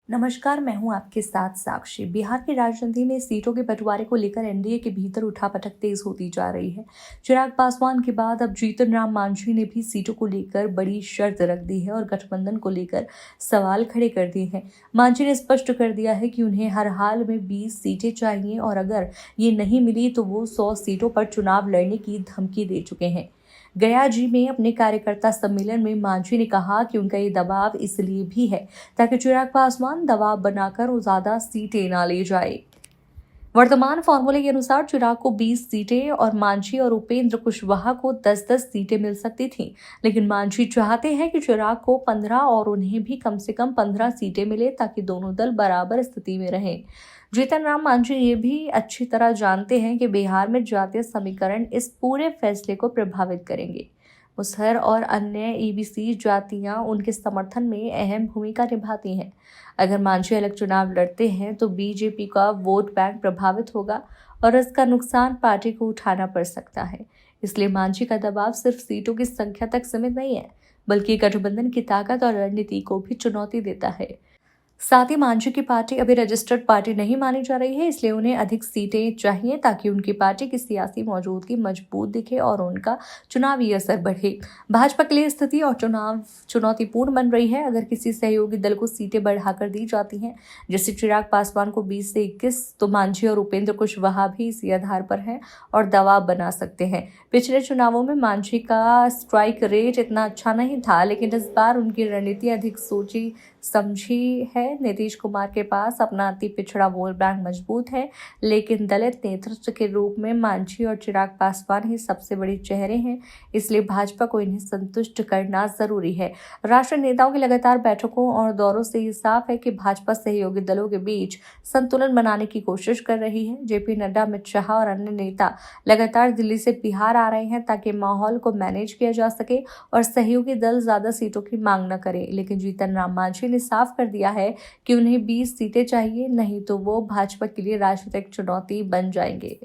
नमस्कार, मैं हूं आपके साथ साक्षी। बिहार की राजनीति में सीटों के बंटवारे को लेकर एनडीए के भीतर उठापटक तेज होती जा रही है। चिराग पासवान के बाद अब जीतन राम मांझी ने भी सीटों को लेकर बड़ी शर्त रख दी है और गठबंधन को लेकर सवाल खड़े कर दिए हैं। मांझी ने स्पष्ट कर दिया है कि उन्हें हर हाल में 20 सीटें चाहिए और अगर ये नहीं मिली तो वो 100 सीटों पर चुनाव लड़ने की धमकी दे चुके हैं। गया जी में अपने कार्यकर्ता सम्मेलन में मांझी ने कहा कि उनका ये दबाव इसलिए भी है ताकि चिराग पासवान दबाव बनाकर ज्यादा सीटें ना ले जाए। वर्तमान फॉर्मूले के अनुसार चिराग को 20 सीटें और मांझी और उपेंद्र कुशवाहा को 10-10 सीटें मिल सकती थीं, लेकिन मांझी चाहते हैं कि चिराग को 15 और उन्हें भी कम से कम 15 सीटें मिले ताकि दोनों दल बराबर स्थिति में रहें। जीतन राम मांझी ये भी अच्छी तरह जानते हैं कि बिहार में जातीय समीकरण इस पूरे फैसले को प्रभावित करेंगे। मुसहर और अन्य ईबीसी जातियां उनके समर्थन में अहम भूमिका निभाती हैं। अगर मांझी अलग चुनाव लड़ते हैं तो बीजेपी का वोट बैंक प्रभावित होगा और इसका नुकसान पार्टी को उठाना पड़ सकता है। इसलिए मांझी का दबाव सिर्फ सीटों की संख्या तक सीमित नहीं है, बल्कि गठबंधन की ताकत और रणनीति को भी चुनौती देता है। साथ ही मांझी की पार्टी अभी रजिस्टर्ड पार्टी नहीं मानी जा रही है, इसलिए उन्हें अधिक सीटें चाहिए ताकि उनकी पार्टी की सियासी मौजूदगी मजबूत दिखे और उनका चुनावी असर बढ़े। भाजपा के लिए स्थिति और चुनाव चुनौतीपूर्ण बन रही है। अगर किसी सहयोगी दल को सीटें बढ़ाकर दी जाती हैं, जैसे चिराग पासवान को 20 से 21, तो मांझी और उपेंद्र कुशवाहा भी इसी आधार पर हैं और दबाव बना सकते हैं। पिछले चुनावों में मांझी का स्ट्राइक रेट इतना अच्छा नहीं था, लेकिन इस बार उनकी रणनीति अधिक सोची समझी है। नीतीश कुमार के पास अपना अति पिछड़ा वोट बैंक मजबूत है, लेकिन दलित नेतृत्व के रूप में मांझी और चिराग पासवान ही सबसे बड़े चेहरे हैं, इसलिए भाजपा को इन्हें संतुष्ट करना जरूरी है। राष्ट्रीय नेताओं की लगातार बैठकों और दौरों से ये साफ है कि भाजपा सहयोगी दलों के बीच संतुलन बनाने की कोशिश कर रही है। जेपी नड्डा, अमित शाह और अन्य नेता लगातार दिल्ली से बिहार आ रहे हैं ताकि माहौल को मैनेज किया जा सके और सहयोगी दल ज्यादा सीटों की मांग न करे। लेकिन जीतन राम मांझी ने साफ कर दिया है कि उन्हें 20 सीटें चाहिए, नहीं तो वो भाजपा के लिए राजनीतिक चुनौती बन जाएंगे।